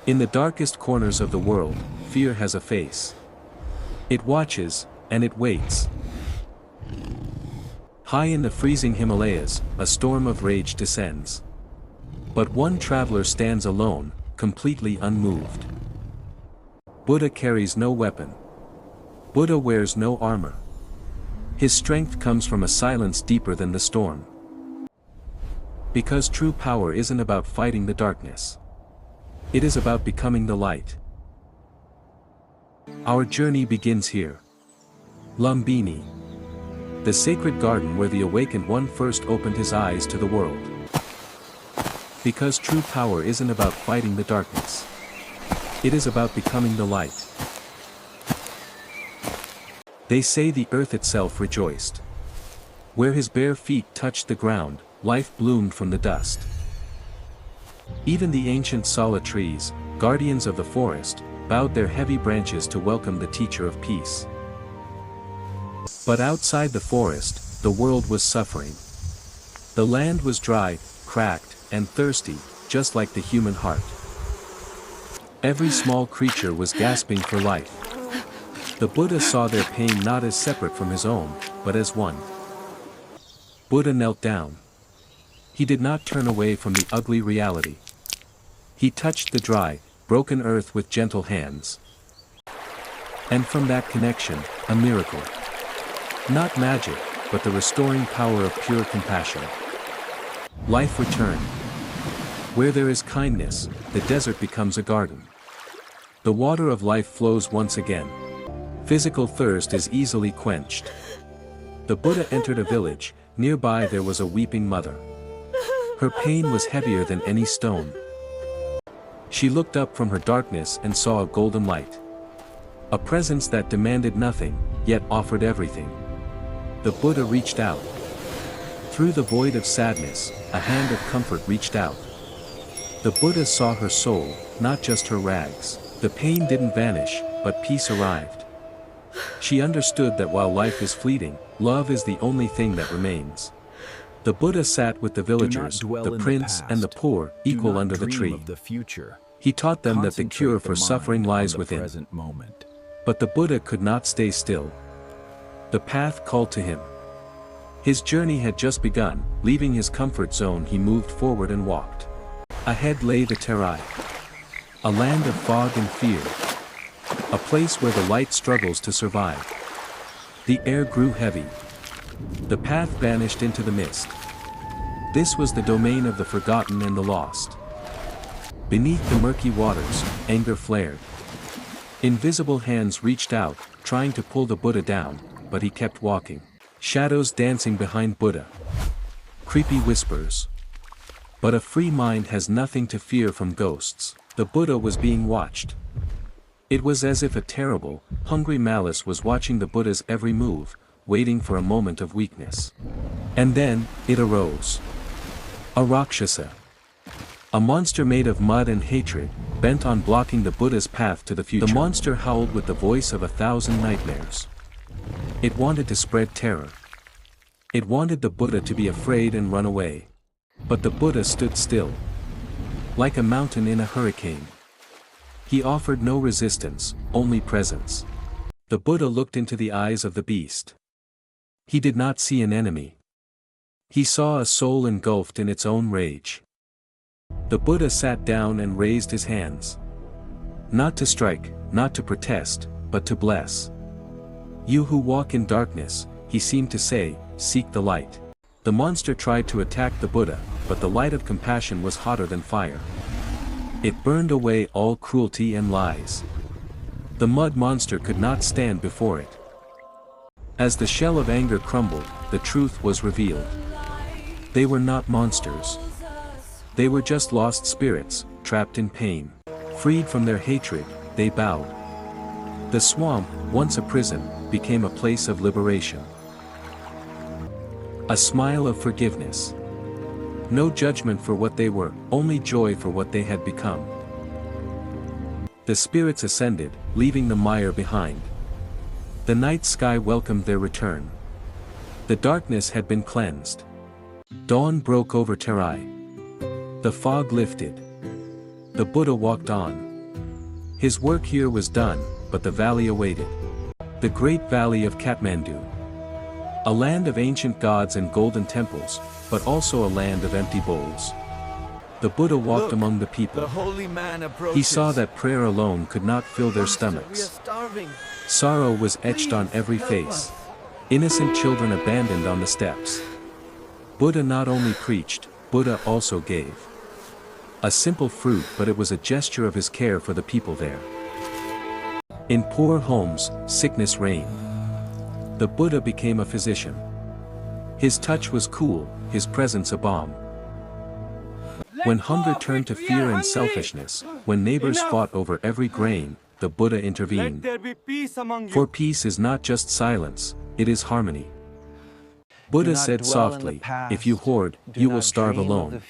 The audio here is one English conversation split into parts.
In the darkest corners of the world, fear has a face. It watches, and it waits. High in the freezing Himalayas, a storm of rage descends. But one traveler stands alone, completely unmoved. Buddha carries no weapon. Buddha wears no armor. His strength comes from a silence deeper than the storm. Because true power isn't about fighting the darkness. It is about becoming the light. Our journey begins here. Lumbini. The sacred garden where the awakened one first opened his eyes to the world. Because true power isn't about fighting the darkness. It is about becoming the light. They say the earth itself rejoiced. Where his bare feet touched the ground, life bloomed from the dust. Even the ancient sala trees, guardians of the forest, bowed their heavy branches to welcome the teacher of peace. But outside the forest, the world was suffering. The land was dry, cracked, and thirsty, just like the human heart. Every small creature was gasping for life. The Buddha saw their pain not as separate from his own, but as one. Buddha knelt down. He did not turn away from the ugly reality. He touched the dry, broken earth with gentle hands. And from that connection, a miracle. Not magic, but the restoring power of pure compassion. Life returned. Where there is kindness, the desert becomes a garden. The water of life flows once again. Physical thirst is easily quenched. The Buddha entered a village. Nearby there was a weeping mother. Her pain was heavier than any stone. She looked up from her darkness and saw a golden light. A presence that demanded nothing, yet offered everything. The Buddha reached out. Through the void of sadness, a hand of comfort reached out. The Buddha saw her soul, not just her rags. The pain didn't vanish, but peace arrived. She understood that while life is fleeting, love is the only thing that remains. The Buddha sat with the villagers, the prince and the poor, equal under the tree. He taught them that the cure for suffering lies within. But the Buddha could not stay still. The path called to him. His journey had just begun. Leaving his comfort zone, he moved forward and walked. Ahead lay the Terai. A land of fog and fear. A place where the light struggles to survive. The air grew heavy. The path vanished into the mist. This was the domain of the forgotten and the lost. Beneath the murky waters, anger flared. Invisible hands reached out, trying to pull the Buddha down, but he kept walking. Shadows dancing behind Buddha. Creepy whispers. But a free mind has nothing to fear from ghosts. The Buddha was being watched. It was as if a terrible, hungry malice was watching the Buddha's every move, waiting for a moment of weakness. And then, it arose. A Rakshasa. A monster made of mud and hatred, bent on blocking the Buddha's path to the future. The monster howled with the voice of 1,000 nightmares. It wanted to spread terror. It wanted the Buddha to be afraid and run away. But the Buddha stood still. Like a mountain in a hurricane. He offered no resistance, only presence. The Buddha looked into the eyes of the beast. He did not see an enemy. He saw a soul engulfed in its own rage. The Buddha sat down and raised his hands. Not to strike, not to protest, but to bless. You who walk in darkness, he seemed to say, seek the light. The monster tried to attack the Buddha, but the light of compassion was hotter than fire. It burned away all cruelty and lies. The mud monster could not stand before it. As the shell of anger crumbled, the truth was revealed. They were not monsters. They were just lost spirits, trapped in pain. Freed from their hatred, they bowed. The swamp, once a prison, became a place of liberation. A smile of forgiveness. No judgment for what they were, only joy for what they had become. The spirits ascended, leaving the mire behind. The night sky welcomed their return. The darkness had been cleansed. Dawn broke over Terai. The fog lifted. The Buddha walked on. His work here was done, but the valley awaited. The Great Valley of Kathmandu. A land of ancient gods and golden temples, but also a land of empty bowls. The Buddha walked among the people. The holy man approaches. He saw that prayer alone could not fill their stomachs. We are starving. Sorrow was etched on every face. Innocent children abandoned on the steps. Buddha not only preached, Buddha also gave. A simple fruit, but it was a gesture of his care for the people there. In poor homes, sickness reigned. The Buddha became a physician. His touch was cool, his presence a balm. When hunger turned to fear and selfishness, when neighbors fought over every grain, the Buddha intervened. Let there be peace among you. For peace is not just silence, it is harmony. Buddha said softly, if you hoard, you will starve alone.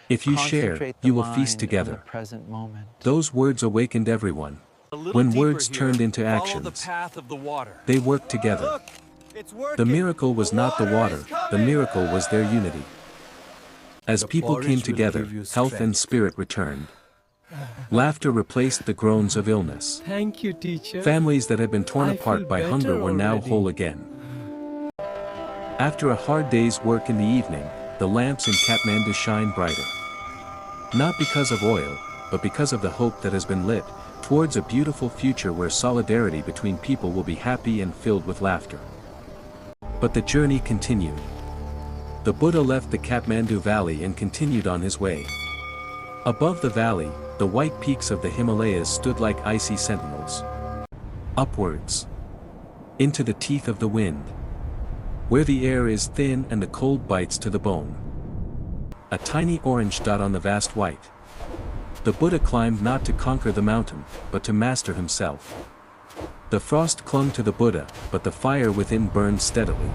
If you share, you will feast together. Those words awakened everyone. When words turned into actions, they worked together. The miracle was not the water, the miracle was their unity. As people came together, health and spirit returned. Laughter replaced the groans of illness. Thank you, teacher. Families that had been torn apart by hunger were now whole again. After a hard day's work in the evening, the lamps in Kathmandu shine brighter. Not because of oil, but because of the hope that has been lit, towards a beautiful future where solidarity between people will be happy and filled with laughter. But the journey continued. The Buddha left the Kathmandu valley and continued on his way. Above the valley, the white peaks of the Himalayas stood like icy sentinels. Upwards. Into the teeth of the wind. Where the air is thin and the cold bites to the bone. A tiny orange dot on the vast white. The Buddha climbed not to conquer the mountain, but to master himself. The frost clung to the Buddha, but the fire within burned steadily.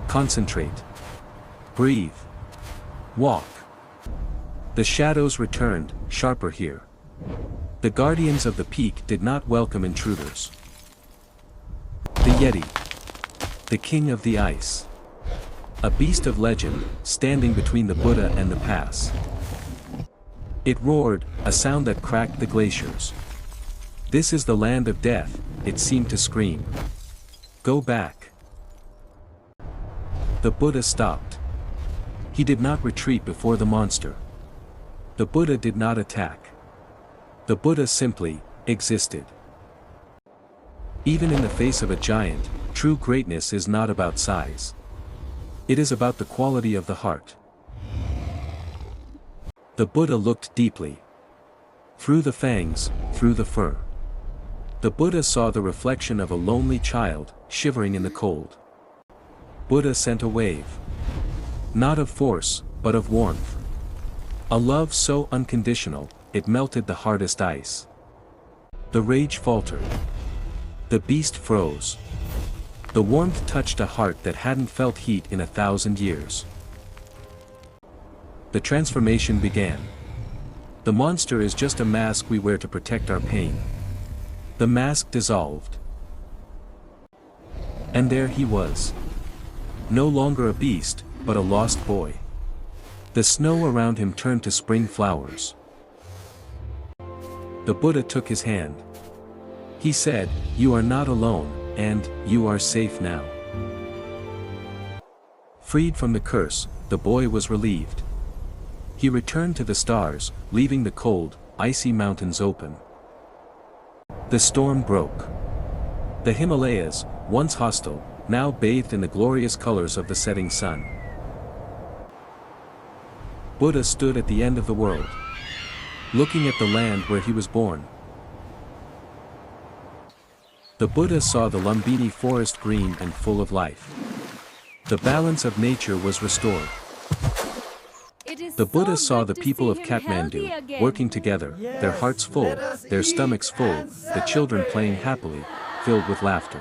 Concentrate. Breathe. Walk. The shadows returned, sharper here. The guardians of the peak did not welcome intruders. The Yeti. The king of the ice. A beast of legend, standing between the Buddha and the pass. It roared, a sound that cracked the glaciers. This is the land of death, it seemed to scream. Go back. The Buddha stopped. He did not retreat before the monster. The Buddha did not attack. The Buddha simply existed. Even in the face of a giant, true greatness is not about size. It is about the quality of the heart. The Buddha looked deeply. Through the fangs, through the fur. The Buddha saw the reflection of a lonely child, shivering in the cold. Buddha sent a wave. Not of force, but of warmth. A love so unconditional, it melted the hardest ice. The rage faltered. The beast froze. The warmth touched a heart that hadn't felt heat in 1,000 years. The transformation began. The monster is just a mask we wear to protect our pain. The mask dissolved. And there he was. No longer a beast, but a lost boy. The snow around him turned to spring flowers. The Buddha took his hand. He said, "You are not alone, and you are safe now." Freed from the curse, the boy was relieved. He returned to the stars, leaving the cold, icy mountains open. The storm broke. The Himalayas, once hostile, now bathed in the glorious colors of the setting sun. Buddha stood at the end of the world, looking at the land where he was born. The Buddha saw the Lumbini forest green and full of life. The balance of nature was restored. The Buddha saw the people of Kathmandu, working together, their hearts full, their stomachs full, the children playing happily, filled with laughter.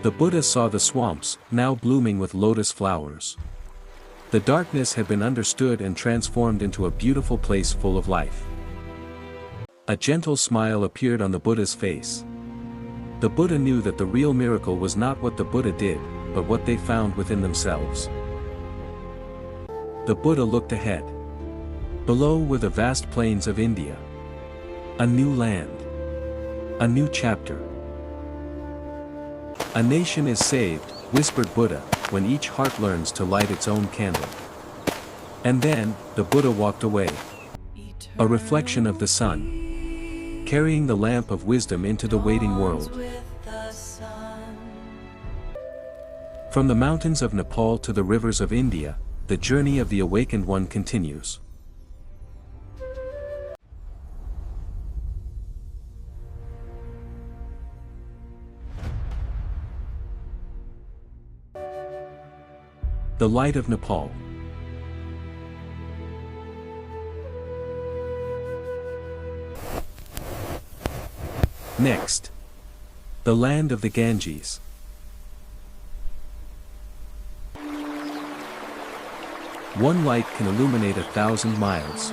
The Buddha saw the swamps, now blooming with lotus flowers. The darkness had been understood and transformed into a beautiful place full of life. A gentle smile appeared on the Buddha's face. The Buddha knew that the real miracle was not what the Buddha did, but what they found within themselves. The Buddha looked ahead. Below were the vast plains of India. A new land. A new chapter. A nation is saved, whispered Buddha, when each heart learns to light its own candle. And then, the Buddha walked away. A reflection of the sun, carrying the lamp of wisdom into the waiting world. From the mountains of Nepal to the rivers of India, the journey of the awakened one continues. The light of Nepal. Next. The land of the Ganges. One light can illuminate 1,000 miles.